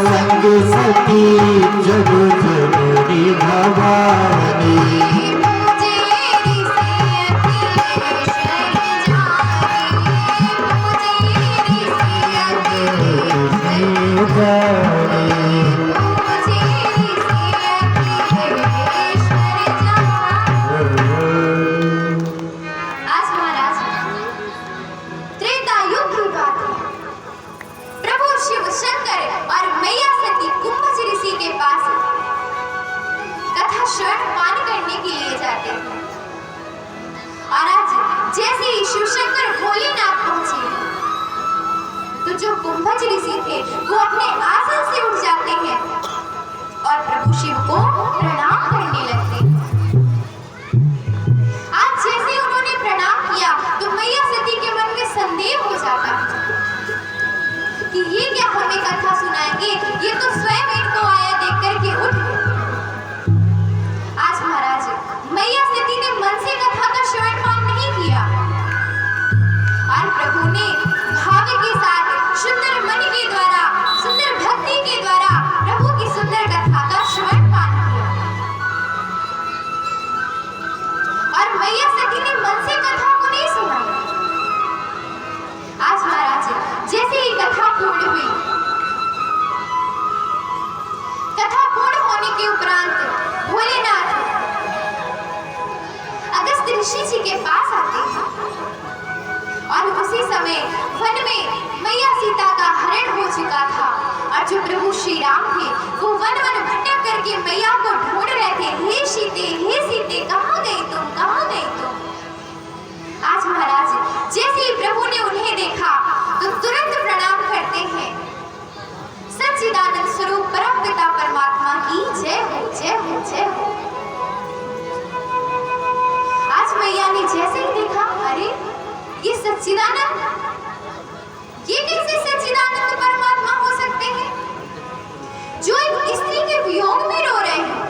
संग सखी जग जननी भवानी जो कुंभज ऋषि थे वो अपने आसन से उठ जाते हैं और प्रभु शिव को प्रणाम करने लगते हैं। आज जैसे उन्होंने प्रणाम किया तो मैया सती के मन में संदेह हो जाता है कि ये क्या हमें कथा सुनाएंगे, ये तो स्वयं इनको आया देख करके उठ गए। आज महाराज मैया सती ने मन से कथा का श्रवण मान नहीं किया और प्रभु ने भाव के साथ सुंदर मन के द्वारा, सुंदर भक्ति के द्वारा प्रभु की सुंदर कथा का श्रवण पान किया और मैया सती ने मन से कथा को नहीं सुना। आज महाराज जैसे ही कथा पूर्ण हुई, कथा पूर्ण होने के उपरांत भोलेनाथ अगस्त्य ऋषि जी के पास आते हैं और उसी समय वन में मैया सीता का हरण हो चुका था और जो प्रभु श्री राम थे वो वन वन भटक करके मैया को ढूंढ रहे थे। हे सीते कहाँ गई तुम, कहाँ गई तुम। आज महाराज जैसे ही प्रभु ने उन्हें देखा तो तुरंत प्रणाम करते हैं। सच्चिदानंद स्वरूप परम पिता परमात्मा की जय हो, जय हो, जय हो। आज मैया ने जैसे ही देखा, अरे ये सच्चिदानंद, ये कैसे सच्चिदानंद परमात्मा हो सकते हैं जो एक स्त्री के वियोग में रो रहे हैं,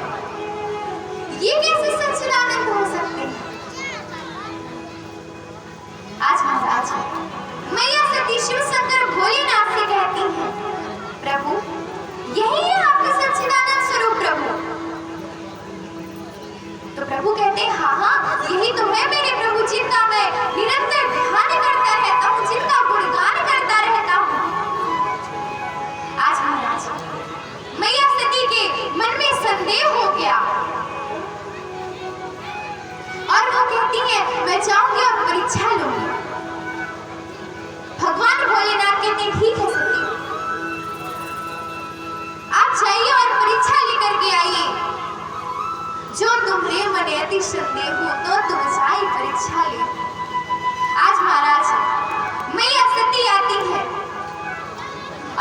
ये कैसे सच्चिदानंद हो सकते हैं। आज महाराज मैया सती शिव शंकर भोलेनाथ से कहती हैं, प्रभु यही है आपका सच्चिदानंद स्वरूप प्रभु। तो प्रभु कहते हैं, हाँ यही तो है मेरे प्रभु, जिनका मैं निरंतर ध्यान करता रहता हूँ, जिनका गुणगान करता रहता हूँ। आज महाराज मैया सती के मन में संदेह हो गया और वो कहती है, मैं जाऊंगी और परीक्षा लूंगी। भगवान भोलेनाथ कहते, ठीक है सती, आप जाइए और परीक्षा लेकर के आइए। जो तुम्हारे मन अति संदेह हो तो तुम जाए परीक्षा ले। आज महाराज मैया सती आती है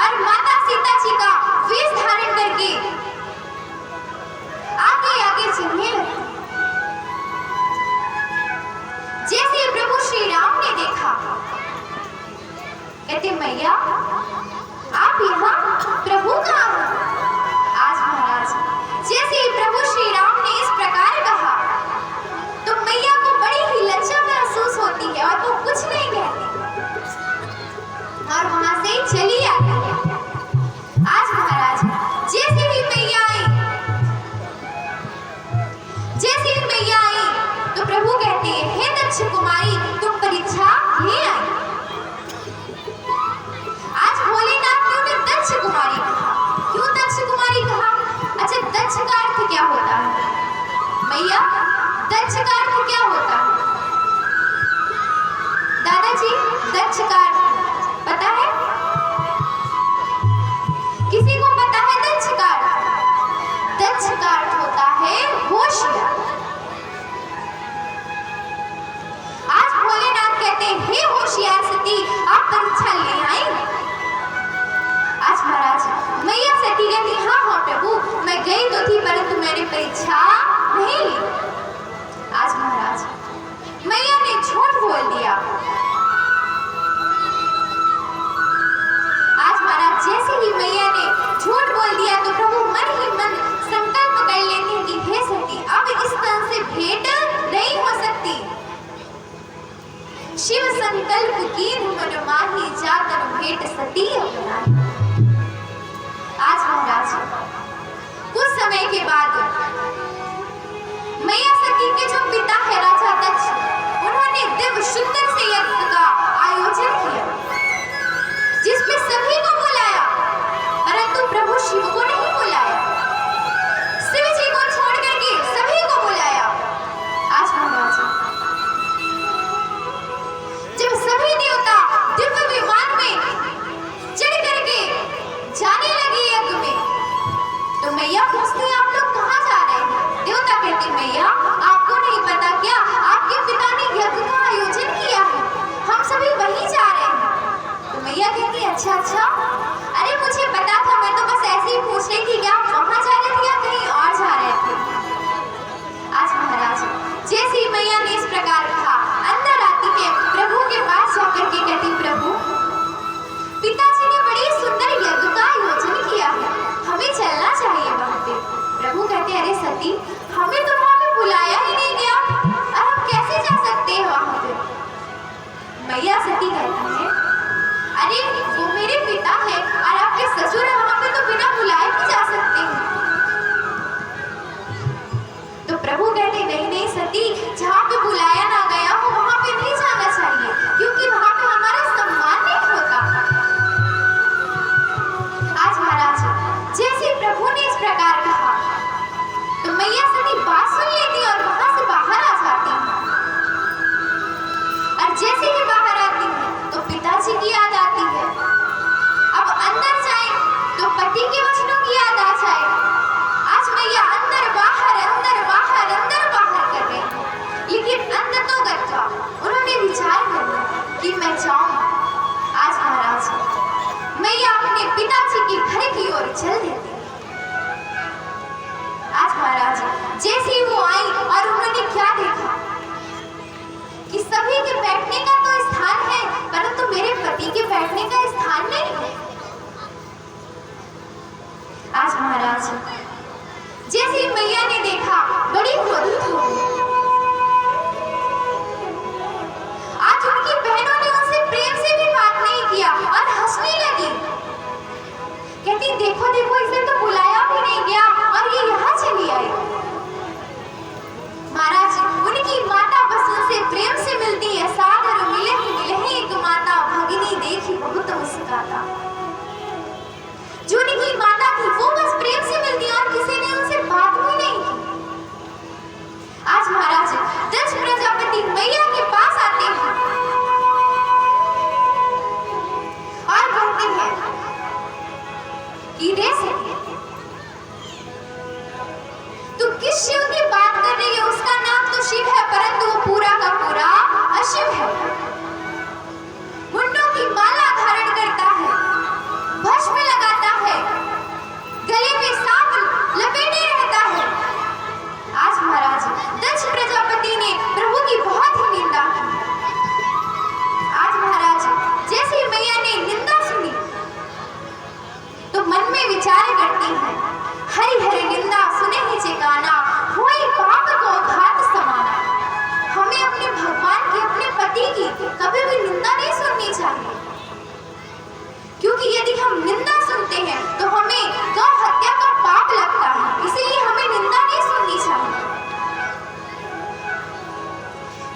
और माता सीता जी का वेश धारण करके आगे आगे चलने लगती। जैसे प्रभु श्री राम ने देखा, कहते मैया आप यहाँ, प्रभु कहाँ हैं। आज महाराज जैसे ही प्रभु श्री राम ने इस प्रकार कहा तो मैया को बड़ी ही लज्जा महसूस होती है और वो कुछ नहीं कहती और वहां से चली आती है। आज महाराज जैसे ही मैया आई तो प्रभु कहते हैं, हे दक्ष कुमारी तुम परीक्षा ले आई। आज भोलेनाथ ने उन्हें दक्ष कुमारी कहा। क्यों दक्ष कुमारी कहा? अच्छा, दक्ष का अर्थ क्या होता है मैया? दक्ष का अर्थ क्या होता है दादाजी? दक्ष का अर्थ पता है? किसी को पता है दक्ष का अर्थ? दक्ष का अर्थ होता है होशियार। आज भोलेनाथ कहते हैं, हे होशियार सती आप परीक्षा ले आई। आज महाराज मैया सती कहती, हाँ हाँ प्रभु मैं गई तो थी परंतु मैंने परीक्षा नहीं ली। आज महाराज मैया ने झूठ बोल दिया। आज महाराज जैसे ही मैया ने झूठ बोल दिया तो प्रभु मन ही मन संकल्प कर लेते हैं कि हे सती मैया पूछती आप लोग कहाँ जा रहे हैं? देवता कहते मैया आपको नहीं पता क्या, आपके पिता ने यज्ञ का आयोजन किया है, हम सभी वहीं जा रहे हैं। तो मैया कहती अच्छा अच्छा, अरे मुझे पता था, मैं तो बस ऐसे ही पूछ रही थी कि आप वहाँ जा रहे थे या कहीं और जा रहे थे। आज महाराज जैसे ही मैया ने इस प्रकार कहा, अंदर आती है, प्रभु के पास जाकर के कहती प्रभु पिताजी ने बड़ी सुंदर यज्ञ का आयोजन किया है, हमें चलना चाहिए वहाँ पे। प्रभु कहते अरे सती हमें तो वहाँ पे बुलाया ही नहीं गया और हम कैसे जा सकते हैं वहाँ पे? मैया सती कहती है अरे वो मेरे पिता है और आपके ससुर है, वहाँ पे तो बिना बुलाए भी जा सकते हैं। तो प्रभु कहते नहीं नहीं सती, जहाँ पे बुलाया ना गया हो वहाँ पे नहीं जाना चाहिए, क्योंकि वहाँ पे हमारा सम्मान नहीं होता। आज महाराज जैसे प्रभु ने इस प्रकार कहा तो मैया सती बात सुन लेती और वहां से बाहर आ जाती है। और जैसे ही बाहर आती है तो पिताजी की याद आती है, अब अंदर जाए तो पति के वचनों की याद आ जाए। आज मैया अंदर बाहर कर रहे हैं, लेकिन अंत तो गत्वा उन्होंने विचार कर लिया कि मैं जाऊं। आज महाराज मैया अपने पिताजी के घर की ओर चल देती। आज महाराज जैसे ही वो आई और उन्होंने क्या देखा कि सभी के बैठने का तो स्थान है, परंतु मेरे पति के बैठने का स्थान नहीं है। आज महाराज जैसे ही मैया ने देखा बड़ी क्रोधित हो गई। आज उनकी बहनों ने उनसे प्रेम से भी बात नहीं किया और हंसने लगी, कहती देखो देखो इसे तो बुलाया भी नहीं गया और ये यहाँ चली आई। महाराज उनकी माता बस उनसे प्रेम से मिलती है, सादर मिले मिले एक माता भगिनी देखी बहुत मुस्कुराता। जो उनकी माता थी वो बस प्रेम से मिलती और किसी ने उनसे बात भी नहीं की। आज महाराज दक्ष प्रजापति मैया के पास आते हैं और कहते हैं कि रे सती तू किस शिव की बात कर रही है? उसका नाम तो शिव है, परंतु वो पूरा का पूरा अशिव है। मुंडों की माला धारण करता है, भस्म लगाता है, गले में सांप लपेटे रहता है। आज महाराज दक्ष प्रजापति ने प्रभु की बहुत ही निंदा की। आज महाराज जैसे मैया ने निंदा सुनी तो मन में विचार करती है, हरि हरि निंदा सुने ही चिकाना, होई पाप को घात समाना। हमें अपने भगवान की, अपने पति की कभी भी निंदा नहीं सुननी चाहिए, क्योंकि यदि हम निंदा सुनते हैं तो हमें गौ हत्या का पाप लगता है, इसीलिए हमें निंदा नहीं सुननी चाहिए।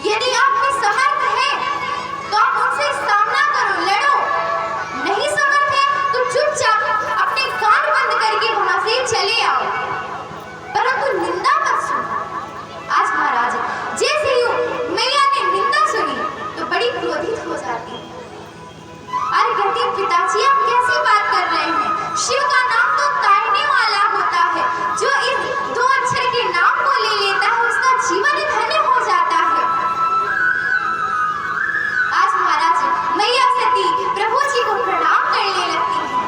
यदि आप में समर्थ है तो आप उनसे सामना करो, लड़ो, नहीं समर्थ है तो चुपचाप अपने कान बंद करके वहां से चले आओ, परंतु निंदा मत सुनो। आज महाराज जैसे ही मैया ने निंदा सुनी तो बड़ी क्रोधित हो जाती और कहती पिताजी आप कैसी बात कर रहे हैं? शिव का नाम तो तारने वाला होता है, जो इस दो अक्षर के नाम को ले लेता है उसका जीवन धन्य हो जाता है। आज महाराज मैया सती प्रभु जी को प्रणाम करने लगती है।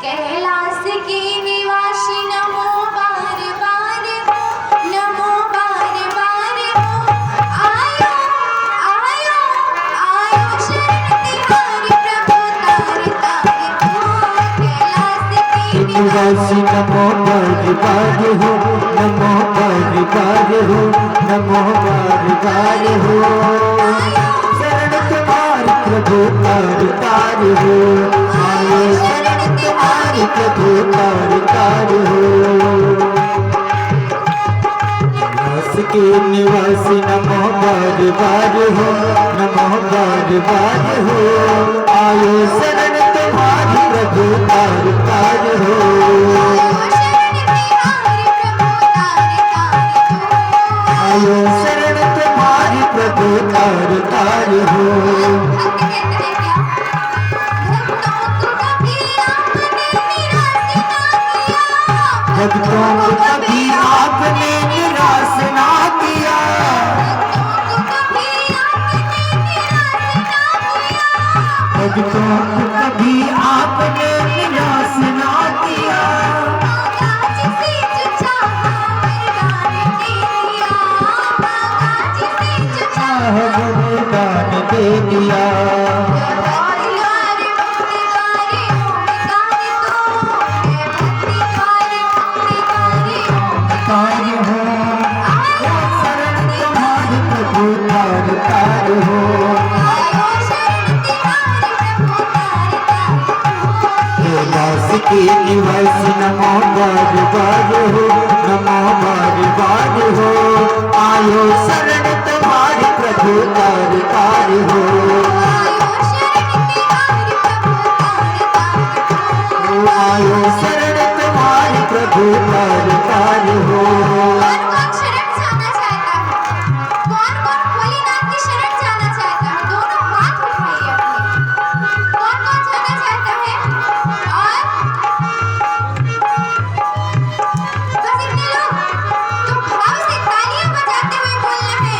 कैलाश के निवासी नमो बार बार, नमो बार बार हो, आयो आयो आयो शरण तिहारी प्रभु तार तार हो। कैलाश के निवासी नमो बार बार हो, नमो बार बार हो, नमो बार बार हो। शरण तुम्हारी प्रभु तार तार हो, आयो शरण तुम्हारी प्रभु तार तार हो। कैलाश के निवासी नमो बार बार हो, नमो बार बार हो। आयो शरण तुम्हारी प्रभु तार तार हो। आयो शरण तुम्हारी प्रभु तार तार हो। भक्तों को कभी आपने निराश ना किया, भक्तों को कभी आपने निराश ना किया, भक्तों को कभी आपने निराश ना किया। दान दे दिया, तार हो शरण तुम्हारे प्रभु, तार तार हो। कैलाश के निवासी नमो बार बार हो, नमो बार बार हो। आयो शरण तुम्हारे प्रभु, तार तार हो। आयो शरण तुम्हारे प्रभु, तार तार हो। कौन शरण जाना चाहता है? कौन भोलेनाथ की शरण जाना चाहता है? दोनों हाथ उठाइए अपने। कौन जाना चाहता है? और बस इतने लोग। तो भाव से तालियां बजाते हुए बोलना है।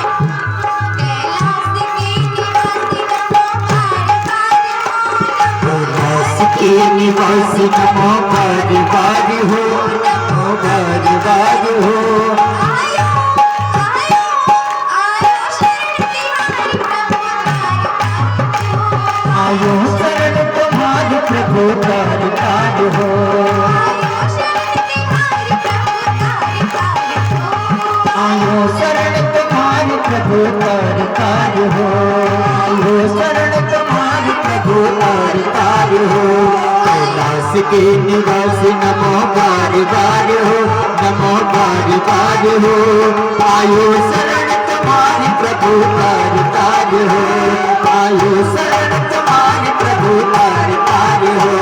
कैलाश के निवासी नमो बार बार हो, कैलाश के निवासी नमो बार बार हो, नमो बार बार हो। आयो आयो शरण तुम्हारे प्रभु बार बार हो। आयो शरण तुम्हारे प्रभु, तार तार हो। आयो शरण तुम्हारे प्रभु, तार तार हो। कैलाश के निवासी नमो बार बार हो, नमो बार बार हो। आयो शरण तुम्हारे प्रभु, तार तार हो। आयो शरण तुम्हारे प्रभु, तार तार हो।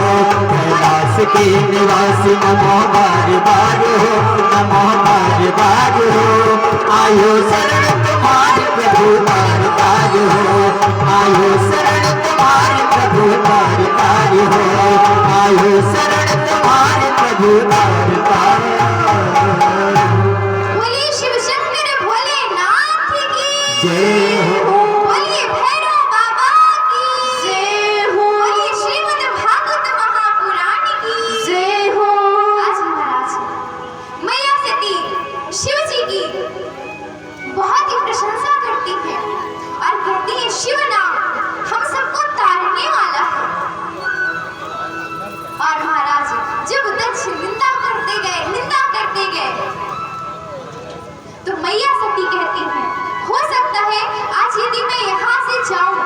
कैलाश के निवासी नमो बार बार हो, नमो बार बार हो। आयो शरण तुम्हारे प्रभु, तार तार हो। आयो शरण तुम्हारे प्रभु, तार तार हो। आयो शरण तुम्हारे प्रभु, तार तार। बोलिए शिव शंकर भोलेनाथ की जय हो। बोलिए भैरव बाबा की जय हो। बोलिए श्रीमद् भागवत महापुराण की जय हो। आज महाराज मैया सती शिव जी की बहुत ही प्रशंसा करती है और कहती है शिव नाम हम सबको तारने वाला है। और महाराज जब दक्ष निंदा करते गए तो मैया सती कहती है हो सकता है आज यदि मैं यहाँ से जाऊं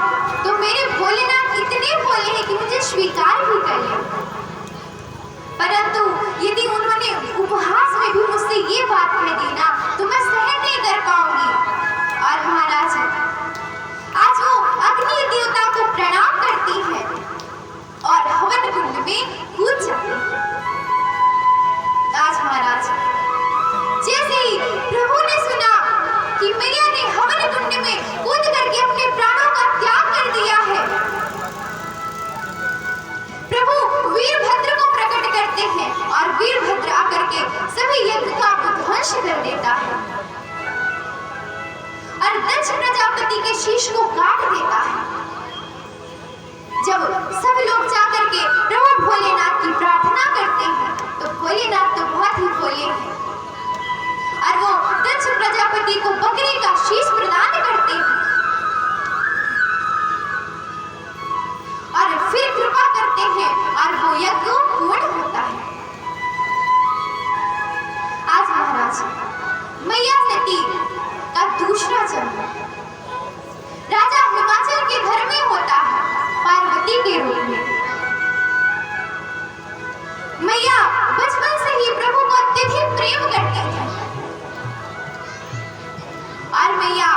तो मेरे भोलेनाथ इतने भोले हैं कि मुझे स्वीकार भी कर ले, परंतु यदि उन्होंने उपहास में भी मुझसे ये बात कह दी ना तो मैं सहन नहीं कर पाऊंगी। और महाराज आज वो अग्नि देवता को प्रणाम करती है और हवन कुंड में कूद जाती है। आज महाराज जैसे ही प्रभु ने सुना कि मैया ने हवन कुंड में कूद करके अपने प्राणों का त्याग कर दिया है, प्रभु वीरभद्र को प्रकट करते हैं और वीरभद्र आकर के सभी यज्ञ का ध्वंस कर देता है और दक्ष प्रजापति के शीश को काट देता है। जब सब लोग जाकर के प्रभु भोलेनाथ की प्रार्थना करते हैं तो भोलेनाथ तो बहुत ही भोले हैं और वो दक्ष प्रजापति को बकरी का शीश प्रदान करते हैं और फिर कृपा करते हैं और वो यज्ञ पूर्ण होता है। आज महाराज मैया सती का दूसरा जन्म राजा हिमाचल के घर में होता है पार्वती के रूप में। मैया बचपन से ही प्रभु को अत्यधिक प्रेम करती है और मैया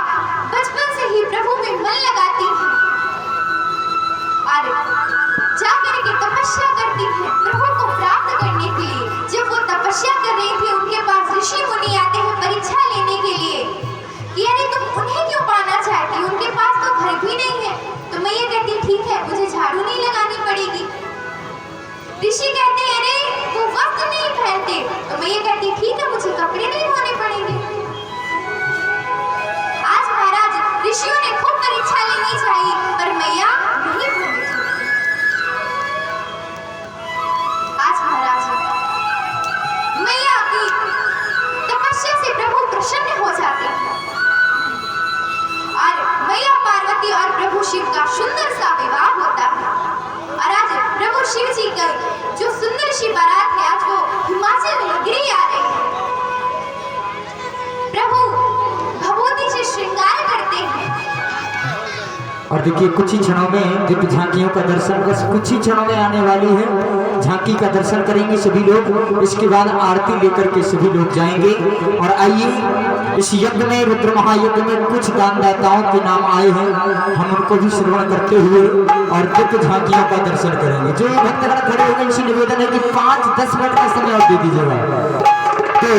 बचपन से ही प्रभु में मन लगाती है और जाकर के तपस्या करती है प्रभु को प्राप्त करने के लिए। जब वो तपस्या कर रही थी उनके पास ऋषि मुनि आते हैं परीक्षा लेने के लिए कि अरे तुम उन्हें क्यों पाना चाहती, उनके पास तो घर भी नहीं है। तो मैया कहती ठीक है मुझे झाड़ू नहीं लगानी पड़ेगी। ऋषि कहते अरे वो वस्त्र नहीं पहनते। तो मैया शिव का सुंदर सा विवाह होता है। और आज प्रभु शिव जी का जो सुंदर सी बारात है, आज वो हिमाचल नगरी आ रही है। प्रभु भगवती से श्रृंगार करते हैं। और देखिए कुछ ही क्षणों में दिव्य झांकियों का दर्शन बस कुछ ही क्षणों में आने वाली है। झांकी का दर्शन करेंगे सभी लोग, इसके बाद आरती लेकर के सभी लोग जाएंगे। और आइए इस यज्ञ में, रुद्र महायज्ञ में कुछ दानदाताओं के नाम आए हैं, हम उनको भी श्रवण करते हुए और दिव्य झांकियों का दर्शन करेंगे। जो भक्तगण खड़े होंगे, इनसे निवेदन है कि 5-10 मिनट का समय और दे दीजिएगा। तो